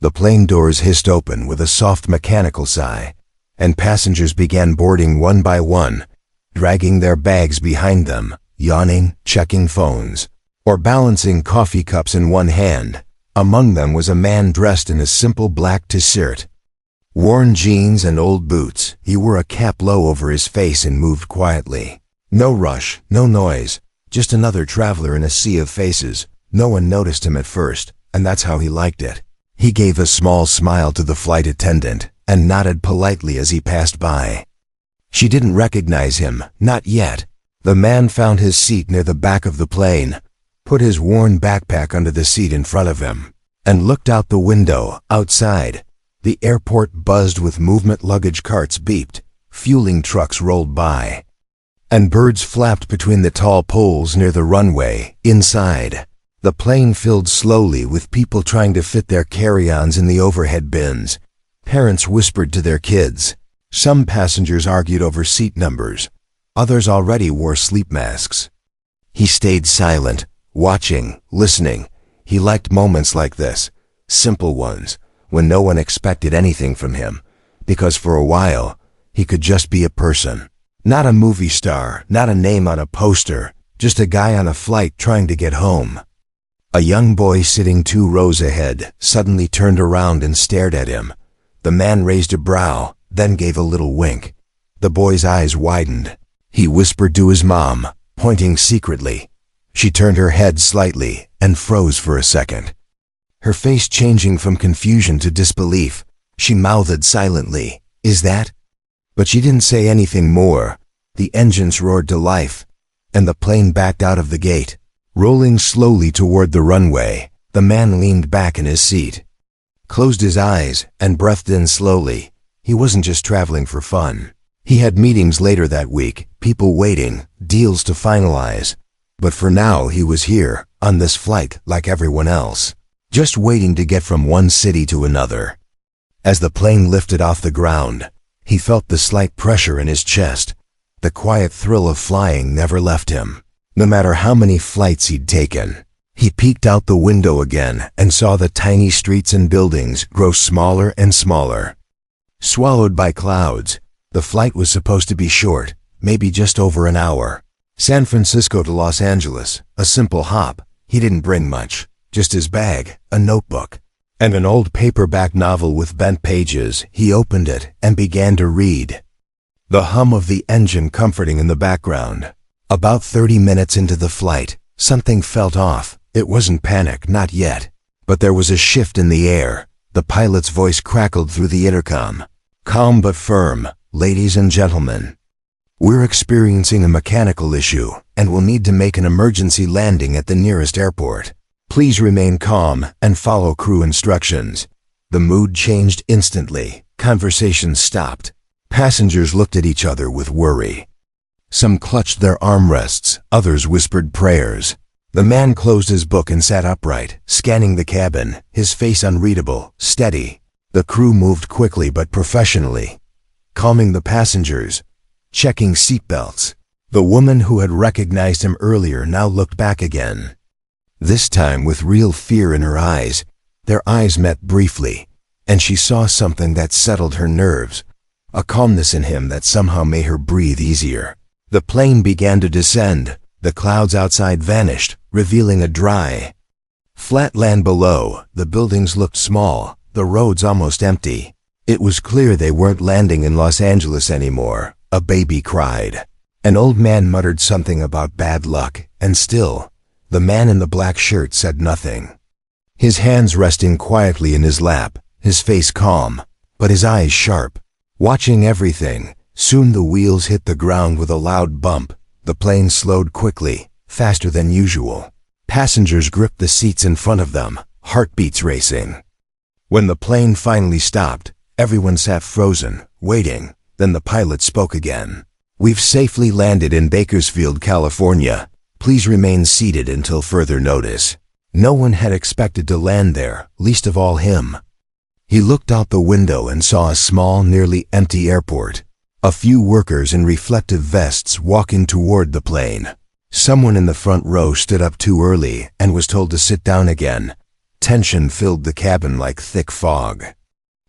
The plane doors hissed open with a soft mechanical sigh, and passengers began boarding one by one, dragging their bags behind them, yawning, checking phones, or balancing coffee cups in one hand. Among them was a man dressed in a simple black t-shirt, worn jeans and old boots. He wore a cap low over his face and moved quietly. No rush, no noise, just another traveler in a sea of faces. No one noticed him at first, and that's how he liked it. He gave a small smile to the flight attendant and nodded politely as he passed by. She didn't recognize him, not yet. The man found his seat near the back of the plane, put his worn backpack under the seat in front of him, and looked out the window. Outside, the airport buzzed with movement. Luggage carts beeped, fueling trucks rolled by, and birds flapped between the tall poles near the runway. Inside, the plane filled slowly with people trying to fit their carry-ons in the overhead bins. Parents whispered to their kids. Some passengers argued over seat numbers. Others already wore sleep masks. He stayed silent, watching, listening. He liked moments like this, simple ones, when no one expected anything from him, because for a while, he could just be a person. Not a movie star, not a name on a poster, just a guy on a flight trying to get home. A young boy sitting 2 rows ahead suddenly turned around and stared at him. The man raised a brow, then gave a little wink. The boy's eyes widened. He whispered to his mom, pointing secretly. She turned her head slightly and froze for a second, her face changing from confusion to disbelief. She mouthed silently, "Is that?" But she didn't say anything more. The engines roared to life, and the plane backed out of the gate. Rolling slowly toward the runway, the man leaned back in his seat, closed his eyes, and breathed in slowly. He wasn't just traveling for fun. He had meetings later that week, people waiting, deals to finalize. But for now he was here, on this flight, like everyone else, just waiting to get from one city to another. As the plane lifted off the ground, he felt the slight pressure in his chest. The quiet thrill of flying never left him, no matter how many flights he'd taken. He peeked out the window again and saw the tiny streets and buildings grow smaller and smaller, swallowed by clouds. The flight was supposed to be short, maybe just over an hour. San Francisco to Los Angeles, a simple hop. He didn't bring much, just his bag, a notebook, and an old paperback novel with bent pages. He opened it and began to read, the hum of the engine comforting in the background. About 30 minutes into the flight, something felt off. It wasn't panic, not yet, but there was a shift in the air. The pilot's voice crackled through the intercom, calm but firm. "Ladies and gentlemen, we're experiencing a mechanical issue and will need to make an emergency landing at the nearest airport. Please remain calm and follow crew instructions." The mood changed instantly. Conversations stopped. Passengers looked at each other with worry. Some clutched their armrests, others whispered prayers. The man closed his book and sat upright, scanning the cabin, his face unreadable, steady. The crew moved quickly but professionally, calming the passengers, checking seatbelts. The woman who had recognized him earlier now looked back again, this time with real fear in her eyes. Their eyes met briefly, and she saw something that settled her nerves, a calmness in him that somehow made her breathe easier. The plane began to descend. The clouds outside vanished, revealing a dry, flat land below. The buildings looked small, the roads almost empty. It was clear they weren't landing in Los Angeles anymore. A baby cried. An old man muttered something about bad luck, and still, the man in the black shirt said nothing. His hands resting quietly in his lap, his face calm, but his eyes sharp, watching everything. Soon the wheels hit the ground with a loud bump. The plane slowed quickly, faster than usual. Passengers gripped the seats in front of them, heartbeats racing. When the plane finally stopped, everyone sat frozen, waiting. Then the pilot spoke again. "We've safely landed in Bakersfield, California. Please remain seated until further notice." No one had expected to land there, least of all him. He looked out the window and saw a small, nearly empty airport. A few workers in reflective vests walking toward the plane. Someone in the front row stood up too early and was told to sit down again. Tension filled the cabin like thick fog.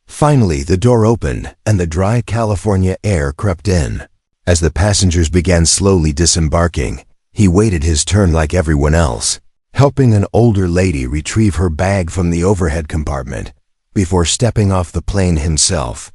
Finally, the door opened, and the dry California air crept in. As the passengers began slowly disembarking, he waited his turn like everyone else, helping an older lady retrieve her bag from the overhead compartment before stepping off the plane himself.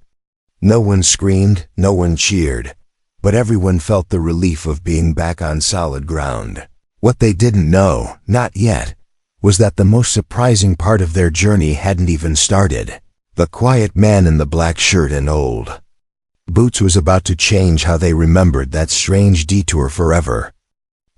No one screamed, no one cheered, but everyone felt the relief of being back on solid ground. What they didn't know, not yet, was that the most surprising part of their journey hadn't even started. The quiet man in the black shirt and old boots was about to change how they remembered that strange detour forever.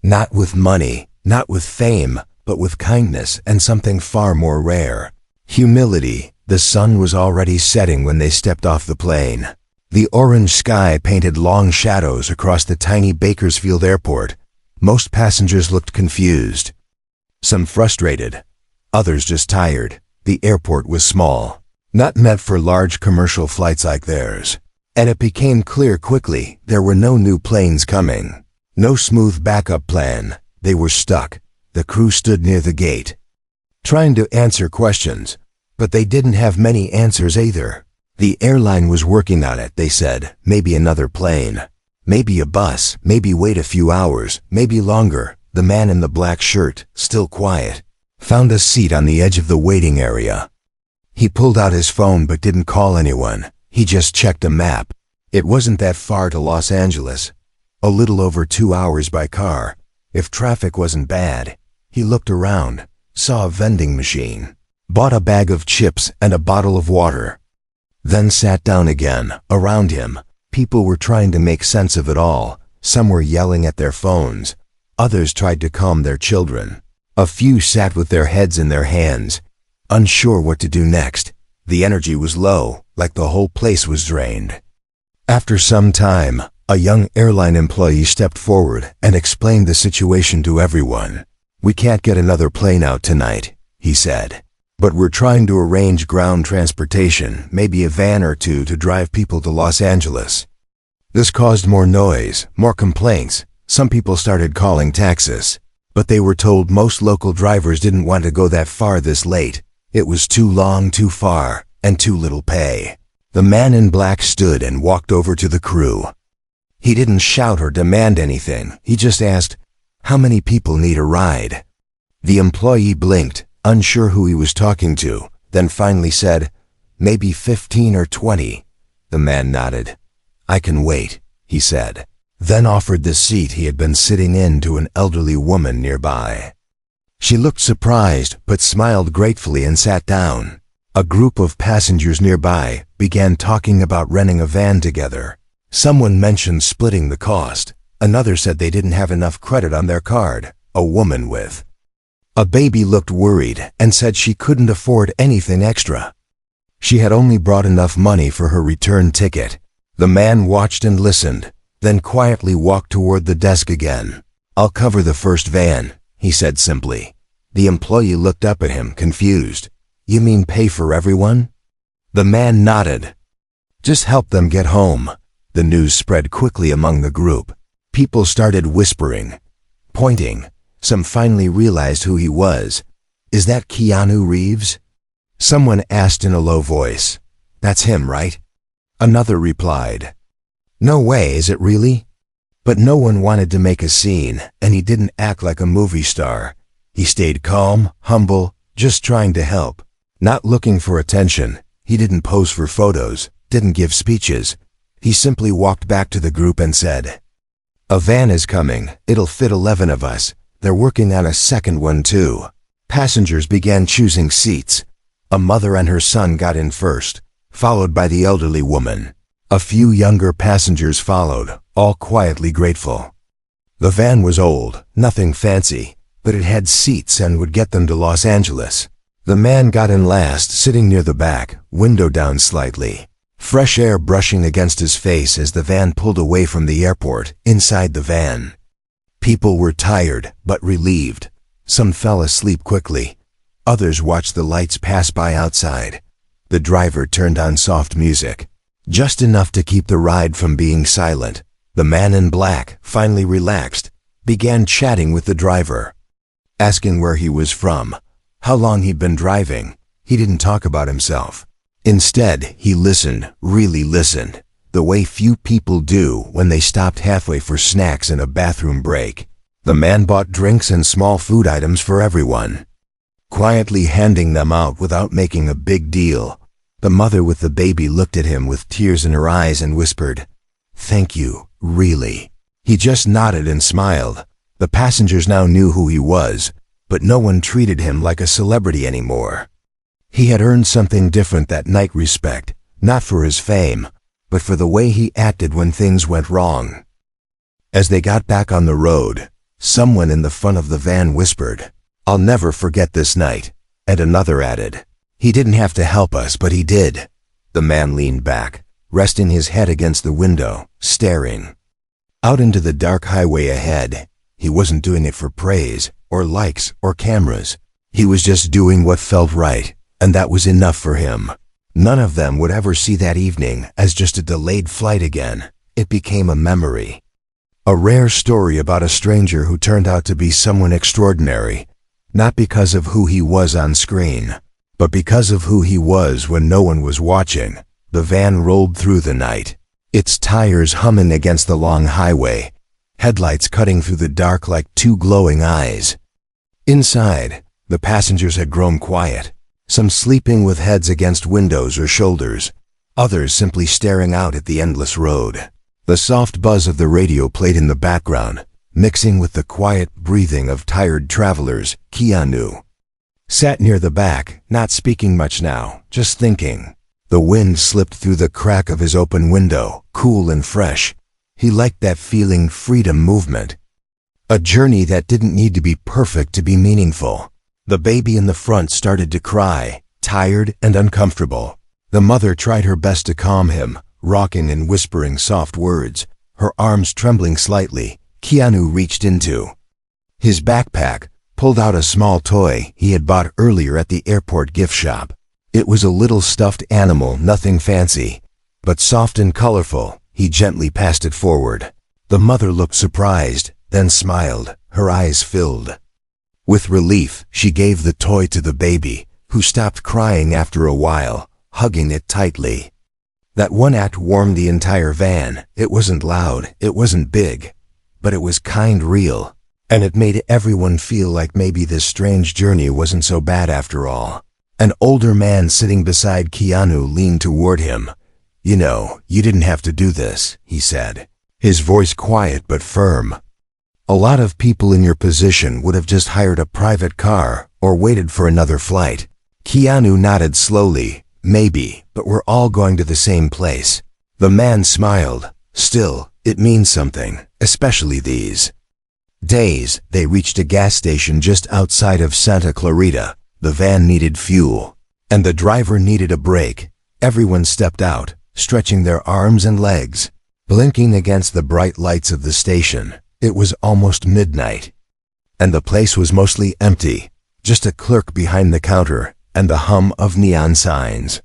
Not with money, not with fame, but with kindness and something far more rare: humility. The sun was already setting when they stepped off the plane. The orange sky painted long shadows across the tiny Bakersfield airport. Most passengers looked confused, some frustrated, others just tired. The airport was small, not meant for large commercial flights like theirs. And it became clear quickly there were no new planes coming. No smooth backup plan. They were stuck. The crew stood near the gate, trying to answer questions, but they didn't have many answers either. The airline was working on it, they said. Maybe another plane. Maybe a bus. Maybe wait a few hours. Maybe longer. The man in the black shirt, still quiet, found a seat on the edge of the waiting area. He pulled out his phone but didn't call anyone. He just checked a map. It wasn't that far to Los Angeles. A little over 2 hours by car, if traffic wasn't bad. He looked around, saw a vending machine, bought a bag of chips and a bottle of water, then sat down again. Around him, people were trying to make sense of it all. Some were yelling at their phones. Others tried to calm their children. A few sat with their heads in their hands, unsure what to do next. The energy was low, like the whole place was drained. After some time, a young airline employee stepped forward and explained the situation to everyone. "We can't get another plane out tonight," he said, "but we're trying to arrange ground transportation, maybe a van or two to drive people to Los Angeles." This caused more noise, more complaints. Some people started calling taxis, but they were told most local drivers didn't want to go that far this late. It was too long, too far, and too little pay. The man in black stood and walked over to the crew. He didn't shout or demand anything. He just asked, "How many people need a ride?" The employee blinked, unsure who he was talking to, then finally said, "Maybe 15 or 20. The man nodded. "I can wait," he said, then offered the seat he had been sitting in to an elderly woman nearby. She looked surprised, but smiled gratefully and sat down. A group of passengers nearby began talking about renting a van together. Someone mentioned splitting the cost. Another said they didn't have enough credit on their card. A woman with a baby looked worried and said she couldn't afford anything extra. She had only brought enough money for her return ticket. The man watched and listened, then quietly walked toward the desk again. "I'll cover the first van," he said simply. The employee looked up at him, confused. "You mean pay for everyone?" The man nodded. "Just help them get home." The news spread quickly among the group. People started whispering, pointing. Some finally realized who he was. "Is that Keanu Reeves?" Someone asked in a low voice. "That's him, right?" Another replied, "No way, is it really?" But no one wanted to make a scene, and he didn't act like a movie star. He stayed calm, humble, just trying to help. Not looking for attention. He didn't pose for photos, didn't give speeches. He simply walked back to the group and said, "A van is coming. It'll fit 11 of us. They're working on a second one too." Passengers began choosing seats. A mother and her son got in first, followed by the elderly woman. A few younger passengers followed, all quietly grateful. The van was old, nothing fancy, but it had seats and would get them to Los Angeles. The man got in last, sitting near the back, window down slightly. Fresh air brushing against his face as the van pulled away from the airport. Inside the van, people were tired but relieved. Some fell asleep quickly. Others watched the lights pass by outside. The driver turned on soft music, just enough to keep the ride from being silent. The man in black, finally relaxed, began chatting with the driver, asking where he was from. how long he'd been driving. He didn't talk about himself. Instead, he listened, really listened, the way few people do when they stopped halfway for snacks and a bathroom break. The man bought drinks and small food items for everyone, quietly handing them out without making a big deal. The mother with the baby looked at him with tears in her eyes and whispered, "Thank you, really." He just nodded and smiled. The passengers now knew who he was, but no one treated him like a celebrity anymore. He had earned something different that night: respect, not for his fame, but for the way he acted when things went wrong. As they got back on the road, someone in the front of the van whispered, "I'll never forget this night," and another added, "He didn't have to help us, but he did." The man leaned back, resting his head against the window, staring out into the dark highway ahead. He wasn't doing it for praise, or likes, or cameras. He was just doing what felt right, and that was enough for him. None of them would ever see that evening as just a delayed flight again. It became a memory. A rare story about a stranger who turned out to be someone extraordinary, not because of who he was on screen, but because of who he was when no one was watching. The van rolled through the night, its tires humming against the long highway, headlights cutting through the dark like two glowing eyes. Inside, the passengers had grown quiet, some sleeping with heads against windows or shoulders, others simply staring out at the endless road. The soft buzz of the radio played in the background, mixing with the quiet breathing of tired travelers. Keanu sat near the back, not speaking much now, just thinking. The wind slipped through the crack of his open window, cool and fresh. He liked that feeling: freedom, movement. A journey that didn't need to be perfect to be meaningful. The baby in the front started to cry, tired and uncomfortable. The mother tried her best to calm him, rocking and whispering soft words, her arms trembling slightly. Keanu reached into his backpack, pulled out a small toy he had bought earlier at the airport gift shop. It was a little stuffed animal, nothing fancy, but soft and colorful. He gently passed it forward. The mother looked surprised, then smiled, her eyes filled with relief. She gave the toy to the baby, who stopped crying after a while, hugging it tightly. That one act warmed the entire van. It wasn't loud, it wasn't big, but it was kind, real, and it made everyone feel like maybe this strange journey wasn't so bad after all. An older man sitting beside Keanu leaned toward him. "You know, you didn't have to do this," he said, his voice quiet but firm. "A lot of people in your position would have just hired a private car or waited for another flight." Keanu nodded slowly. "Maybe, but we're all going to the same place." The man smiled. "Still, it means something, especially these days." They reached a gas station just outside of Santa Clarita. The van needed fuel, and the driver needed a break. Everyone stepped out, stretching their arms and legs, blinking against the bright lights of the station. It was almost midnight, and the place was mostly empty, just a clerk behind the counter and the hum of neon signs.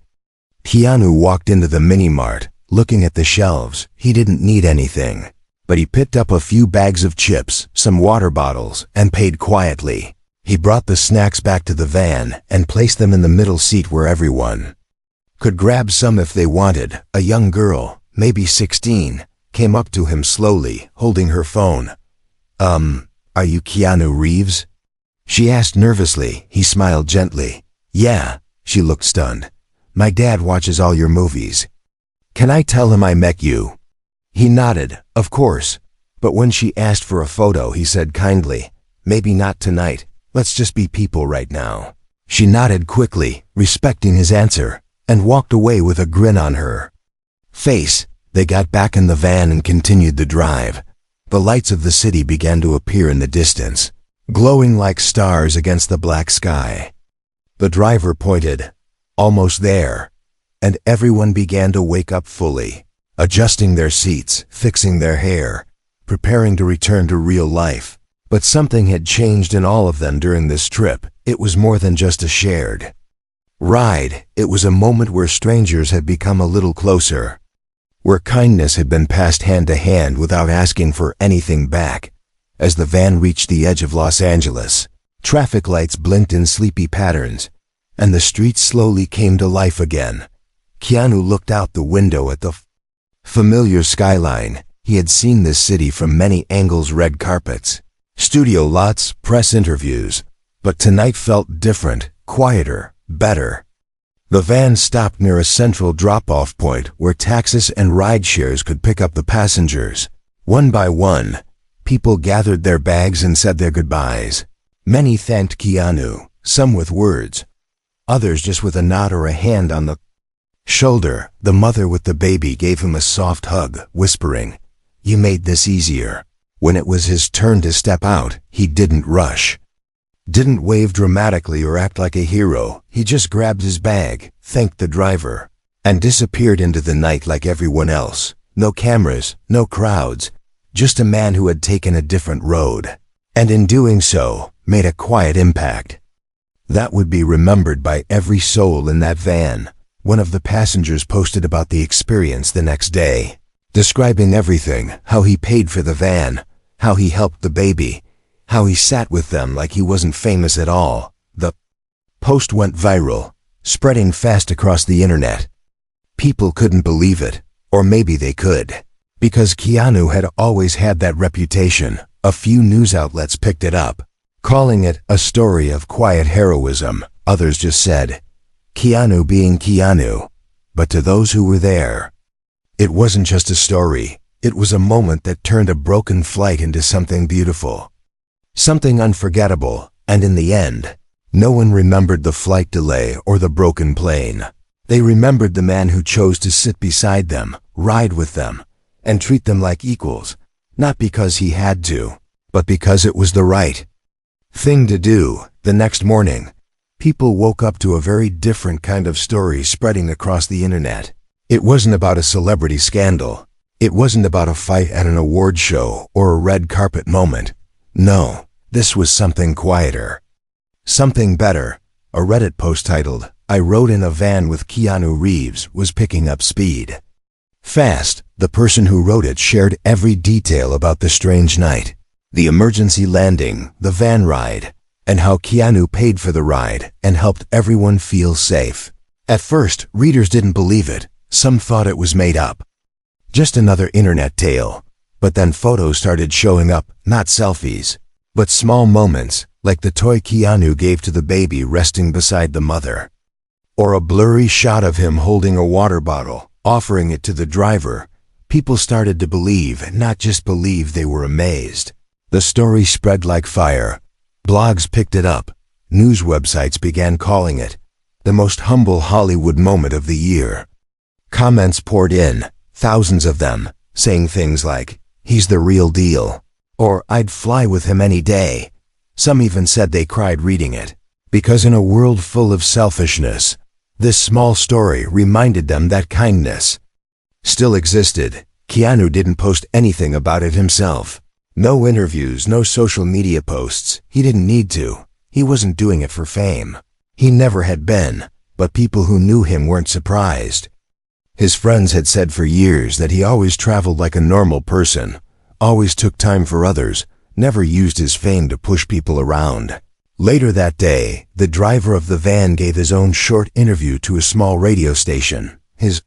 Keanu walked into the mini-mart, looking at the shelves. He didn't need anything, but he picked up a few bags of chips, some water bottles, and paid quietly. He brought the snacks back to the van and placed them in the middle seat where everyone could grab some if they wanted. A young girl, maybe 16, came up to him slowly, holding her phone. Are you Keanu Reeves?" she asked nervously. He smiled gently. "Yeah." She looked stunned. "My dad watches all your movies. Can I tell him I met you?" He nodded. "Of course." But when she asked for a photo, he said kindly, "Maybe not tonight. Let's just be people right now." She nodded quickly, respecting his answer, and walked away with a grin on her face. They got back in the van and continued the drive. The lights of the city began to appear in the distance, glowing like stars against the black sky. The driver pointed, "Almost there," and everyone began to wake up fully, adjusting their seats, fixing their hair, preparing to return to real life. But something had changed in all of them during this trip. It was more than just a shared ride. It was a moment where strangers had become a little closer, where kindness had been passed hand to hand without asking for anything back. As the van reached the edge of Los Angeles, Traffic lights blinked in sleepy patterns, and the streets slowly came to life again. Keanu looked out the window at the familiar skyline. He had seen this city from many angles: red carpets, studio lots, press interviews. But tonight felt different, quieter, better. The van stopped near a central drop-off point where taxis and ride-shares could pick up the passengers. One by one, people gathered their bags and said their goodbyes. Many thanked Keanu, some with words, others just with a nod or a hand on the shoulder. The mother with the baby gave him a soft hug, whispering, "You made this easier." When it was his turn to step out, he didn't rush. Didn't wave dramatically or act like a hero. He just grabbed his bag, thanked the driver, and disappeared into the night like everyone else. No cameras, no crowds, just a man who had taken a different road, and in doing so, made a quiet impact. That would be remembered by every soul in that van. One of the passengers posted about the experience the next day, describing everything: how he paid for the van, how he helped the baby, how he sat with them like he wasn't famous at all. The post went viral, spreading fast across the internet. People couldn't believe it, or maybe they could, because Keanu had always had that reputation. A few news outlets picked it up, calling it a story of quiet heroism. Others just said, Keanu being Keanu. But to those who were there, it wasn't just a story. It was a moment that turned a broken flight into something beautiful, something unforgettable. And in the end, no one remembered the flight delay or the broken plane. They remembered the man who chose to sit beside them, ride with them, and treat them like equals, not because he had to, but because it was the right thing to do. The next morning, people woke up to a very different kind of story spreading across the internet. It wasn't about a celebrity scandal. It wasn't about a fight at an award show or a red carpet moment. No, this was something quieter, something better. A Reddit post titled, "I rode in a van with Keanu Reeves" was picking up speed fast. The person who wrote it shared every detail about the strange night, the emergency landing, the van ride, and how Keanu paid for the ride and helped everyone feel safe. At first, readers didn't believe it. Some thought it was made up, just another internet tale. But then photos started showing up, not selfies, but small moments, like the toy Keanu gave to the baby resting beside the mother, or a blurry shot of him holding a water bottle, offering it to the driver. People started to believe, not just believe. They were amazed. The story spread like fire. Blogs picked it up. News websites began calling it the most humble Hollywood moment of the year. Comments poured in, thousands of them, saying things like, "He's the real deal," or "I'd fly with him any day." Some even said they cried reading it, because in a world full of selfishness, this small story reminded them that kindness still existed. Keanu didn't post anything about it himself. No interviews, no social media posts. He didn't need to. He wasn't doing it for fame. He never had been, but people who knew him weren't surprised. His friends had said for years that he always traveled like a normal person, always took time for others, never used his fame to push people around. Later that day, the driver of the van gave his own short interview to a small radio station. His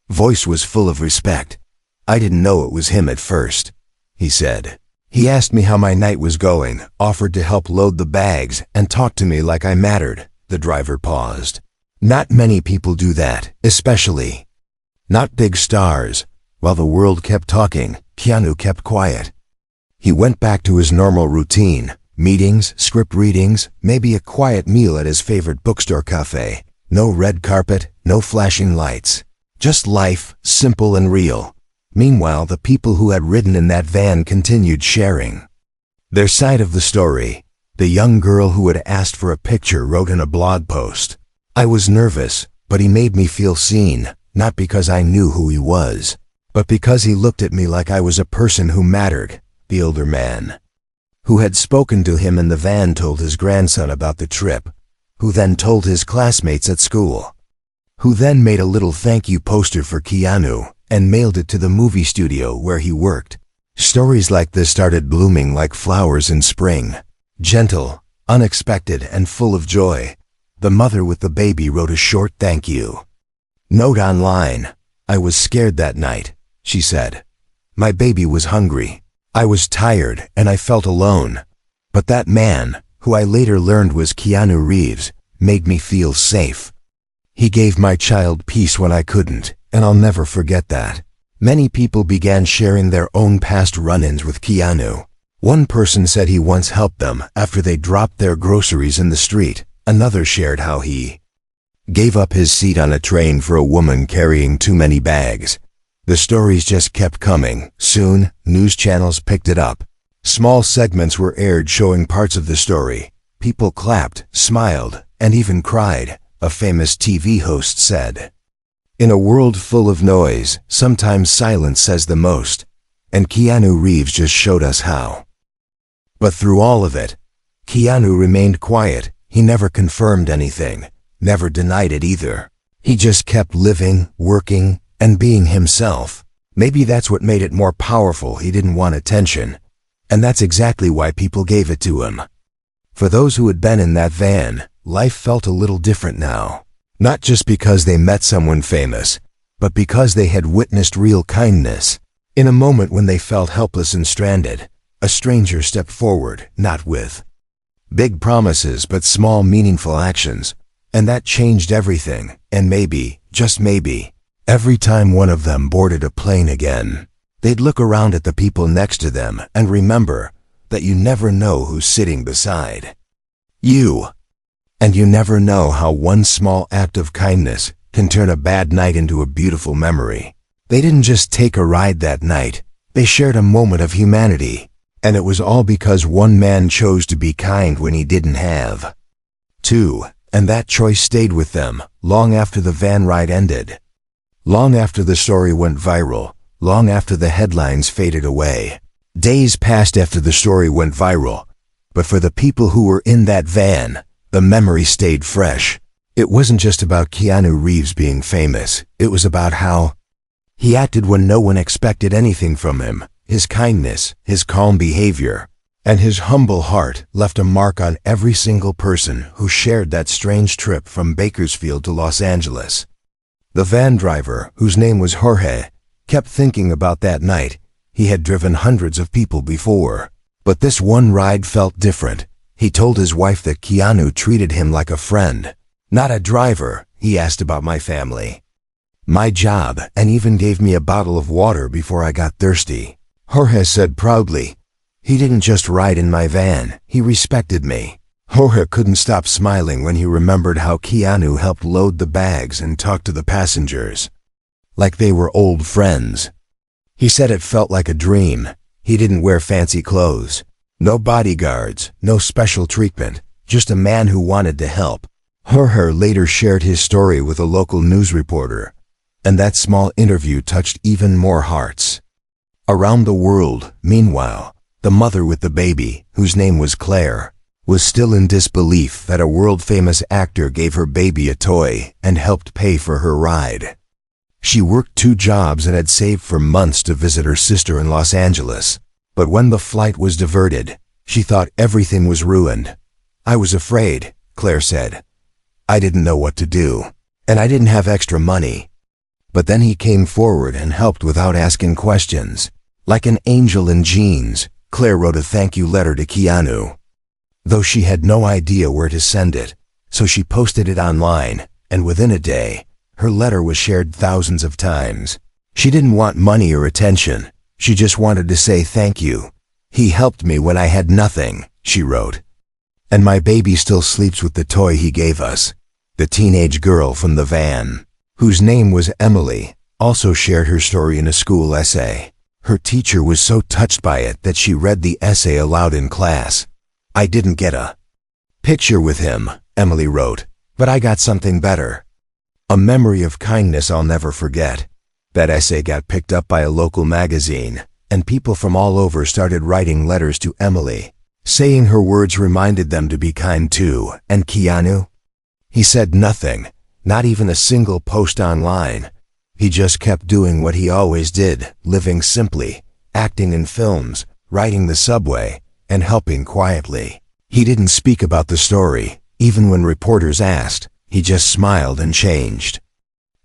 voice was full of respect. "I didn't know it was him at first," he said. "He asked me how my night was going, offered to help load the bags, and talked to me like I mattered." The driver paused. Not many people do that, especially not big stars. While the world kept talking, Keanu kept quiet. He went back to his normal routine, meetings, script readings, maybe a quiet meal at his favorite bookstore cafe. No red carpet, no flashing lights. Just life, simple and real. Meanwhile, the people who had ridden in that van continued sharing their side of the story. The young girl who had asked for a picture wrote in a blog post, "I was nervous, but he made me feel seen, not because I knew who he was, but because he looked at me like I was a person who mattered." The older man who had spoken to him in the van told his grandson about the trip, who then told his classmates at school, who then made a little thank you poster for Keanu and mailed it to the movie studio where he worked. Stories like this started blooming like flowers in spring. Gentle, Unexpected and full of joy, the mother with the baby wrote a short thank you note online. "I was scared that night," she said. "My baby was hungry. I was tired and I felt alone. But that man, who I later learned was Keanu Reeves, made me feel safe. He gave my child peace when I couldn't, and I'll never forget that." Many people began sharing their own past run-ins with Keanu. One person said he once helped them after they dropped their groceries in the street. Another shared how he gave up his seat on a train for a woman carrying too many bags. The stories just kept coming. Soon, news channels picked it up. Small segments were aired showing parts of the story. People clapped, smiled, and even cried, a famous TV host said. "In a world full of noise, sometimes silence says the most, and Keanu Reeves just showed us how." But through all of it, Keanu remained quiet. He never confirmed anything, never denied it either. He just kept living, working, and being himself. Maybe that's what made it more powerful. He didn't want attention, and that's exactly why people gave it to him. For those who had been in that van, life felt a little different now. Not just because they met someone famous, but because they had witnessed real kindness. In a moment when they felt helpless and stranded, a stranger stepped forward, not with big promises but small meaningful actions. And that changed everything. And maybe, just maybe, every time one of them boarded a plane again, they'd look around at the people next to them and remember that you never know who's sitting beside you. And you never know how one small act of kindness can turn a bad night into a beautiful memory. They didn't just take a ride that night, they shared a moment of humanity. And it was all because one man chose to be kind when he didn't have to. And that choice stayed with them long after the van ride ended. Long after the story went viral, long after the headlines faded away. Days passed after the story went viral, but for the people who were in that van, the memory stayed fresh. It wasn't just about Keanu Reeves being famous, it was about how he acted when no one expected anything from him. His kindness, his calm behavior, and his humble heart left a mark on every single person who shared that strange trip from Bakersfield to Los Angeles. The van driver, whose name was Jorge, kept thinking about that night. He had driven hundreds of people before, but this one ride felt different. He told his wife that Keanu treated him like a friend, not a driver. He asked about my family, my job, and even gave me a bottle of water before I got thirsty. Jorge said proudly, "He didn't just ride in my van, he respected me." Jorge couldn't stop smiling when he remembered how Keanu helped load the bags and talk to the passengers like they were old friends. He said it felt like a dream. He didn't wear fancy clothes, no bodyguards, no special treatment, just a man who wanted to help. Jorge later shared his story with a local news reporter, and that small interview touched even more hearts. Around the world, meanwhile, the mother with the baby, whose name was Claire, was still in disbelief that a world-famous actor gave her baby a toy and helped pay for her ride. She worked 2 jobs and had saved for months to visit her sister in Los Angeles. But when the flight was diverted, she thought everything was ruined. "I was afraid," Claire said. "I didn't know what to do, and I didn't have extra money." But then he came forward and helped without asking questions. Like an angel in jeans, Claire wrote a thank you letter to Keanu, though she had no idea where to send it, so she posted it online, and within a day, her letter was shared thousands of times. She didn't want money or attention, she just wanted to say thank you. "He helped me when I had nothing," she wrote. "And my baby still sleeps with the toy he gave us." The teenage girl from the van, whose name was Emily, also shared her story in a school essay. Her teacher was so touched by it that she read the essay aloud in class. "I didn't get a picture with him," Emily wrote, "but I got something better." A memory of kindness I'll never forget. That essay got picked up by a local magazine, and people from all over started writing letters to Emily, saying her words reminded them to be kind too. And Keanu? He said nothing, not even a single post online. He just kept doing what he always did, living simply, acting in films, riding the subway, and helping quietly. He didn't speak about the story, even when reporters asked. He just smiled and changed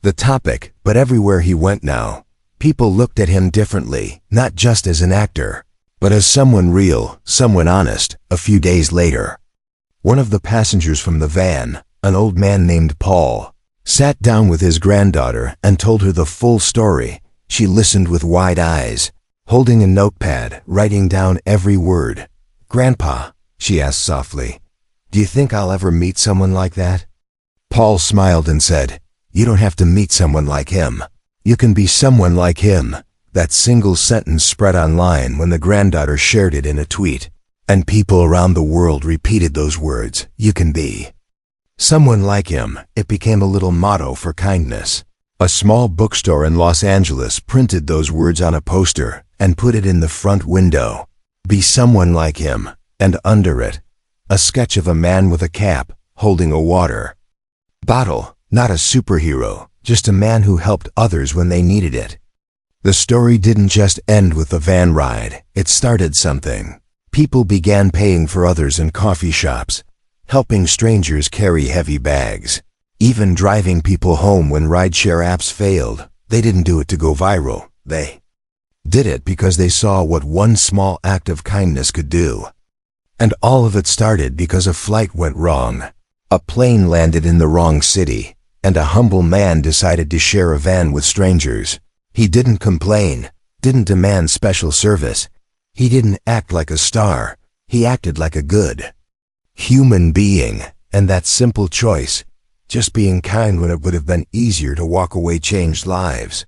the topic. But everywhere he went now, people looked at him differently, not just as an actor, but as someone real, someone honest. A few days later, one of the passengers from the van, an old man named Paul, sat down with his granddaughter and told her the full story. She listened with wide eyes, holding a notepad, writing down every word. "Grandpa," she asked softly, "do you think I'll ever meet someone like that?" Paul smiled and said, "You don't have to meet someone like him. You can be someone like him." That single sentence spread online when the granddaughter shared it in a tweet, and people around the world repeated those words, "You can be someone like him." It became a little motto for kindness. A small bookstore in Los Angeles printed those words on a poster and put it in the front window. "Be someone like him," and under it, a sketch of a man with a cap, holding a water bottle. Not a superhero, just a man who helped others when they needed it. The story didn't just end with the van ride, it started something. People began paying for others in coffee shops, helping strangers carry heavy bags, even driving people home when rideshare apps failed. They didn't do it to go viral. They did it because they saw what one small act of kindness could do. And all of it started because a flight went wrong. A plane landed in the wrong city, and a humble man decided to share a van with strangers. He didn't complain, didn't demand special service. He didn't act like a star. He acted like a good human being, and that simple choice, just being kind when it would have been easier to walk away, changed lives.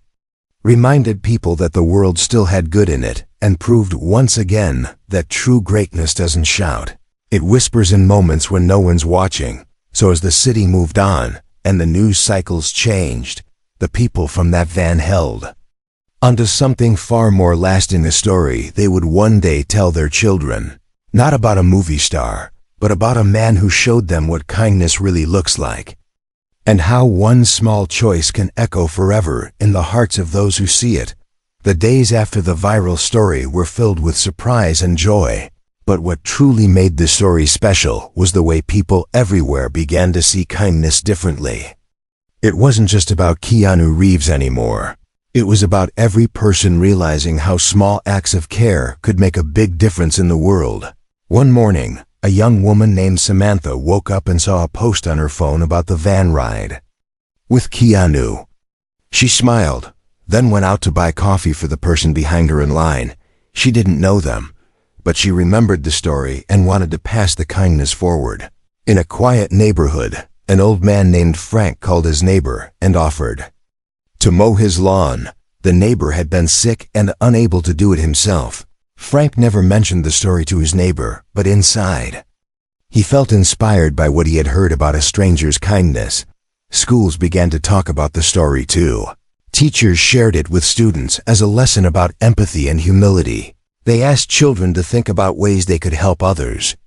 Reminded people that the world still had good in it, and proved once again that true greatness doesn't shout. It whispers in moments when no one's watching. So as the city moved on, and the news cycles changed, the people from that van held onto something far more lasting, a story they would one day tell their children. Not about a movie star, but about a man who showed them what kindness really looks like, and how one small choice can echo forever in the hearts of those who see it. The days after the viral story were filled with surprise and joy. But what truly made the story special was the way people everywhere began to see kindness differently. It wasn't just about Keanu Reeves anymore. It was about every person realizing how small acts of care could make a big difference in the world. One morning, a young woman named Samantha woke up and saw a post on her phone about the van ride with Keanu. She smiled, then went out to buy coffee for the person behind her in line. She didn't know them, but she remembered the story and wanted to pass the kindness forward. In a quiet neighborhood, an old man named Frank called his neighbor and offered to mow his lawn. The neighbor had been sick and unable to do it himself. Frank never mentioned the story to his neighbor, but inside, he felt inspired by what he had heard about a stranger's kindness. Schools began to talk about the story too. Teachers shared it with students as a lesson about empathy and humility. They asked children to think about ways they could help others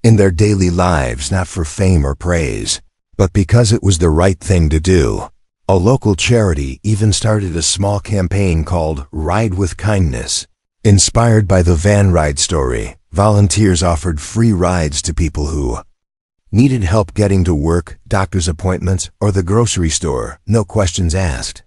in their daily lives, not for fame or praise, but because it was the right thing to do. A local charity even started a small campaign called Ride with Kindness. Inspired by the van ride story, volunteers offered free rides to people who needed help getting to work, doctor's appointments, or the grocery store, no questions asked.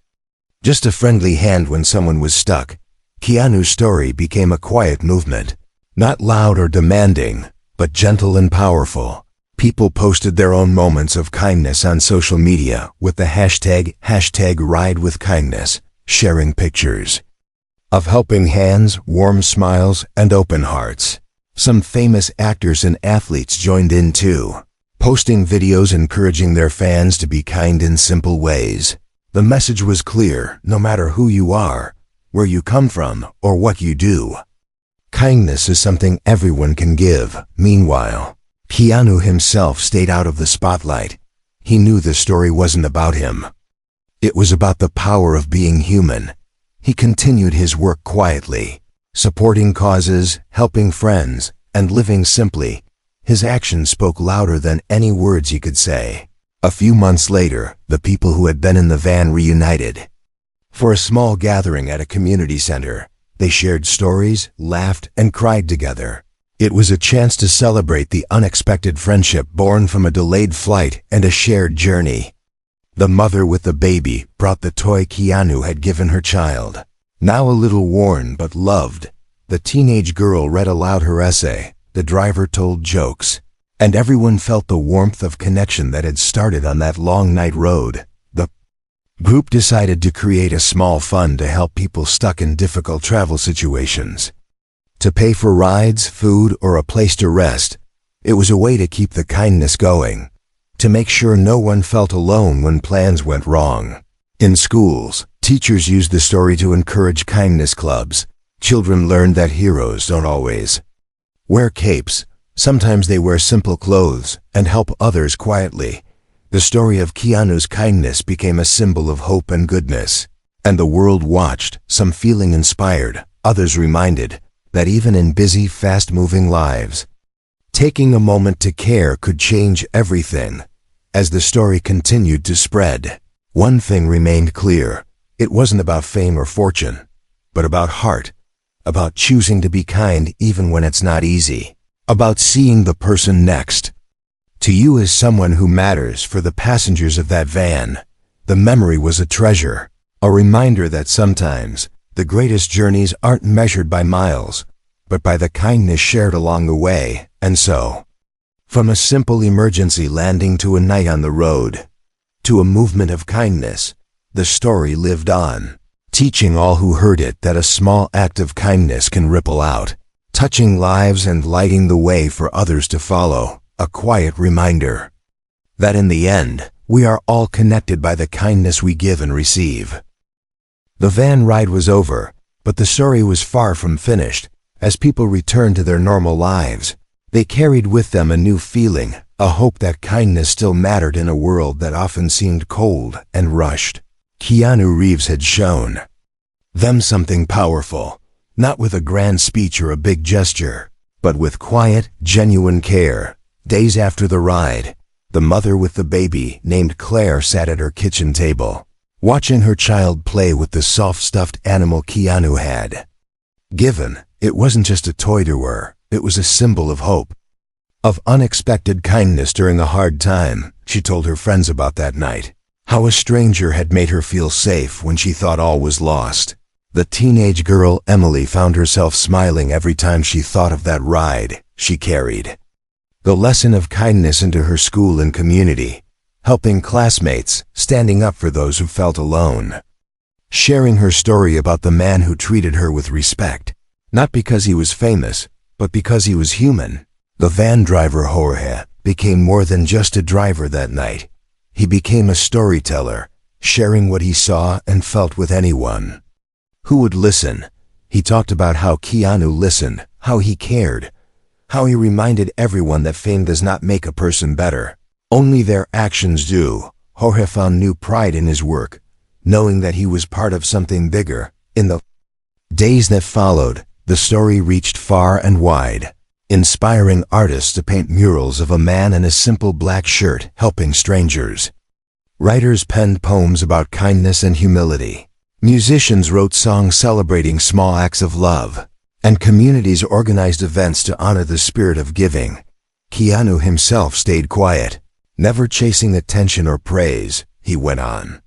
Just a friendly hand when someone was stuck. Keanu's story became a quiet movement, not loud or demanding, but gentle and powerful. People posted their own moments of kindness on social media with the hashtag #RideWithKindness, sharing pictures of helping hands, warm smiles, and open hearts. Some famous actors and athletes joined in too, posting videos encouraging their fans to be kind in simple ways. The message was clear: no matter who you are, where you come from, or what you do, kindness is something everyone can give. Meanwhile, Keanu himself stayed out of the spotlight. He knew the story wasn't about him. It was about the power of being human. He continued his work quietly, supporting causes, helping friends, and living simply. His actions spoke louder than any words he could say. A few months later, the people who had been in the van reunited for a small gathering at a community center. They shared stories, laughed, and cried together. It was a chance to celebrate the unexpected friendship born from a delayed flight and a shared journey. The mother with the baby brought the toy Keanu had given her child. Now a little worn but loved, the teenage girl read aloud her essay, the driver told jokes, and everyone felt the warmth of connection that had started on that long night road. The group decided to create a small fund to help people stuck in difficult travel situations. To pay for rides, food, or a place to rest, it was a way to keep the kindness going, to make sure no one felt alone when plans went wrong. In schools, teachers used the story to encourage kindness clubs. Children learned that heroes don't always wear capes. Sometimes they wear simple clothes and help others quietly. The story of Keanu's kindness became a symbol of hope and goodness, and the world watched, some feeling inspired, others reminded that even in busy, fast-moving lives, taking a moment to care could change everything. As the story continued to spread, one thing remained clear. It wasn't about fame or fortune, but about heart, about choosing to be kind even when it's not easy, about seeing the person next to you as someone who matters. For the passengers of that van, the memory was a treasure, a reminder that sometimes the greatest journeys aren't measured by miles, but by the kindness shared along the way. And so, from a simple emergency landing to a night on the road, to a movement of kindness, the story lived on, teaching all who heard it that a small act of kindness can ripple out, touching lives and lighting the way for others to follow, a quiet reminder that in the end, we are all connected by the kindness we give and receive. The van ride was over, but the story was far from finished. As people returned to their normal lives, they carried with them a new feeling, a hope that kindness still mattered in a world that often seemed cold and rushed. Keanu Reeves had shown them something powerful, not with a grand speech or a big gesture, but with quiet, genuine care. Days after the ride, the mother with the baby, named Claire, sat at her kitchen table, watching her child play with the soft stuffed animal Keanu had given. It wasn't just a toy to her, it was a symbol of hope, of unexpected kindness during a hard time. She told her friends about that night, how a stranger had made her feel safe when she thought all was lost. The teenage girl Emily found herself smiling every time she thought of that ride. She carried the lesson of kindness into her school and community, helping classmates, standing up for those who felt alone, sharing her story about the man who treated her with respect, not because he was famous, but because he was human. The van driver Jorge became more than just a driver that night. He became a storyteller, sharing what he saw and felt with anyone who would listen. He talked about how Keanu listened, how he cared, how he reminded everyone that fame does not make a person better. Only their actions do. Jorge found new pride in his work, knowing that he was part of something bigger. In the days that followed, the story reached far and wide, inspiring artists to paint murals of a man in a simple black shirt helping strangers. Writers penned poems about kindness and humility. Musicians wrote songs celebrating small acts of love, and communities organized events to honor the spirit of giving. Keanu himself stayed quiet, never chasing attention or praise. He went on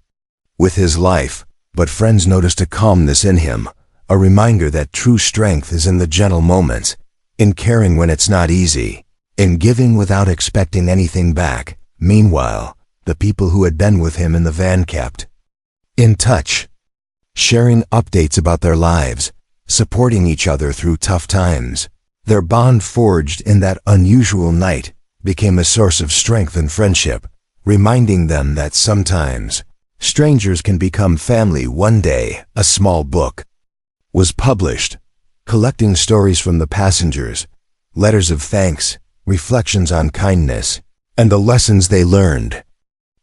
with his life, but friends noticed a calmness in him, a reminder that true strength is in the gentle moments, in caring when it's not easy, in giving without expecting anything back. Meanwhile, the people who had been with him in the van kept in touch, sharing updates about their lives, supporting each other through tough times. Their bond forged in that unusual night became a source of strength and friendship, reminding them that sometimes strangers can become family. One day, a small book was published, collecting stories from the passengers, letters of thanks, reflections on kindness, and the lessons they learned.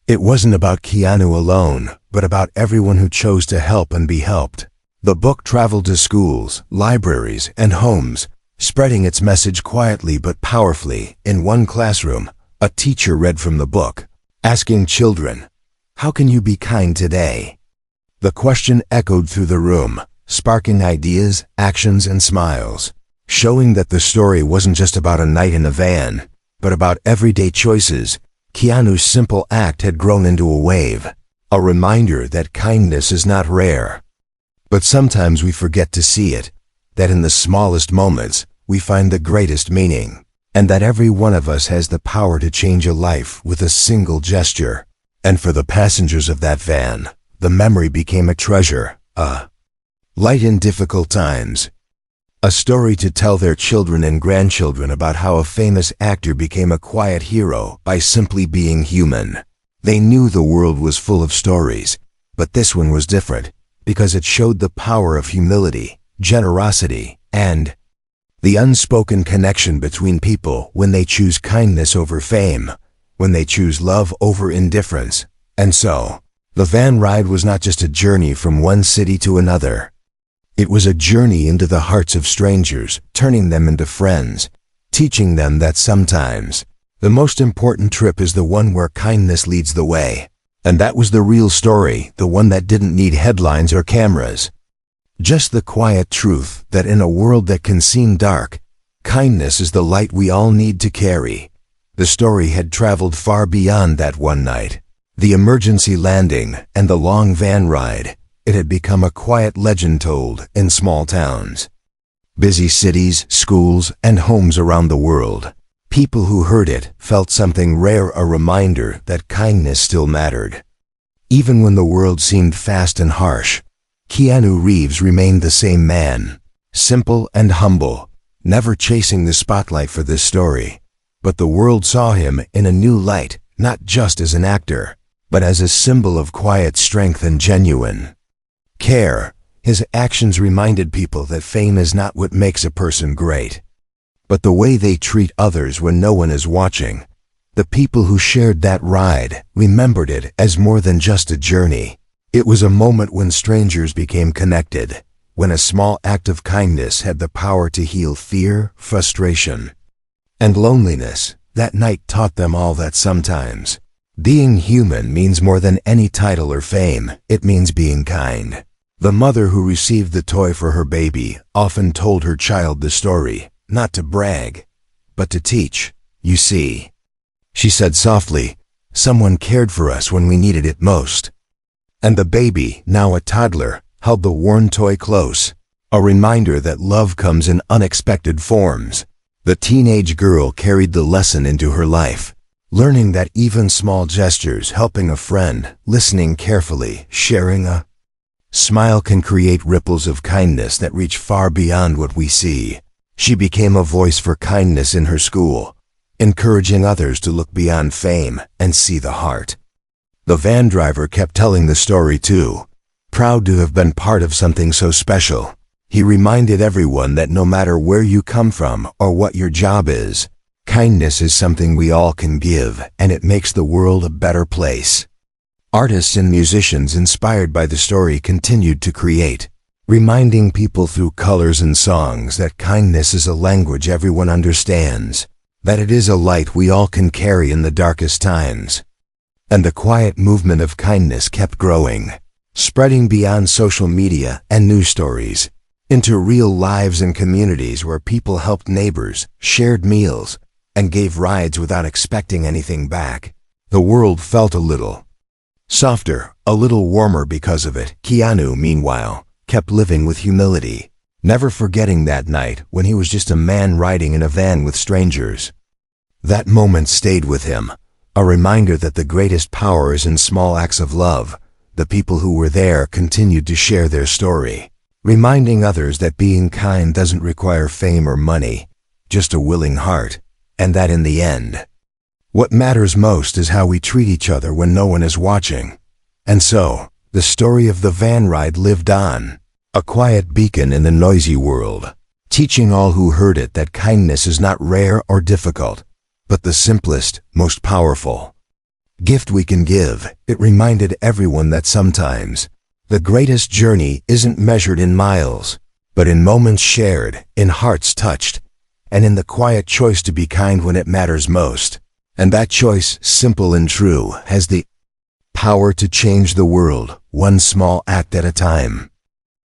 It wasn't about Keanu alone, but about everyone who chose to help and be helped. The book traveled to schools, libraries, and homes, spreading its message quietly but powerfully. In one classroom, a teacher read from the book, asking children, "How can you be kind today?" The question echoed through the room, sparking ideas, actions, and smiles. Showing that the story wasn't just about a night in a van, but about everyday choices. Keanu's simple act had grown into a wave, a reminder that kindness is not rare. But sometimes we forget to see it, that in the smallest moments, we find the greatest meaning, and that every one of us has the power to change a life with a single gesture. And for the passengers of that van, the memory became a treasure, a light in difficult times. A story to tell their children and grandchildren about how a famous actor became a quiet hero by simply being human. They knew the world was full of stories, but this one was different because it showed the power of humility, generosity, and the unspoken connection between people when they choose kindness over fame, when they choose love over indifference. And so, the van ride was not just a journey from one city to another. It was a journey into the hearts of strangers, turning them into friends, teaching them that sometimes the most important trip is the one where kindness leads the way. And that was the real story, the one that didn't need headlines or cameras. Just the quiet truth that in a world that can seem dark, kindness is the light we all need to carry. The story had traveled far beyond that one night. The emergency landing and the long van ride. It had become a quiet legend told in small towns, busy cities, schools, and homes around the world. People who heard it felt something rare, a reminder that kindness still mattered. Even when the world seemed fast and harsh, Keanu Reeves remained the same man, simple and humble, never chasing the spotlight for this story. But the world saw him in a new light, not just as an actor, but as a symbol of quiet strength and genuine care. His actions reminded people that fame is not what makes a person great, but the way they treat others when no one is watching. The people who shared that ride remembered it as more than just a journey. It was a moment when strangers became connected, when a small act of kindness had the power to heal fear, frustration, and loneliness. That night taught them all that sometimes being human means more than any title or fame. It means being kind. The mother who received the toy for her baby often told her child the story, not to brag, but to teach. You see, she said softly, someone cared for us when we needed it most. And the baby, now a toddler, held the worn toy close, a reminder that love comes in unexpected forms. The teenage girl carried the lesson into her life, learning that even small gestures, helping a friend, listening carefully, sharing a smile can create ripples of kindness that reach far beyond what we see. She became a voice for kindness in her school, encouraging others to look beyond fame and see the heart. The van driver kept telling the story too, proud to have been part of something so special. He reminded everyone that no matter where you come from or what your job is, kindness is something we all can give, and it makes the world a better place. Artists and musicians inspired by the story continued to create, reminding people through colors and songs that kindness is a language everyone understands, that it is a light we all can carry in the darkest times. And the quiet movement of kindness kept growing, spreading beyond social media and news stories, into real lives and communities where people helped neighbors, shared meals, and gave rides without expecting anything back. The world felt a little softer, a little warmer because of it. Keanu, meanwhile, kept living with humility, never forgetting that night when he was just a man riding in a van with strangers. That moment stayed with him, a reminder that the greatest power is in small acts of love. The people who were there continued to share their story, reminding others that being kind doesn't require fame or money, just a willing heart, and that in the end, what matters most is how we treat each other when no one is watching. And so, the story of the van ride lived on, a quiet beacon in the noisy world, teaching all who heard it that kindness is not rare or difficult, but the simplest, most powerful gift we can give. It reminded everyone that sometimes the greatest journey isn't measured in miles, but in moments shared, in hearts touched, and in the quiet choice to be kind when it matters most. And that choice, simple and true, has the power to change the world, one small act at a time.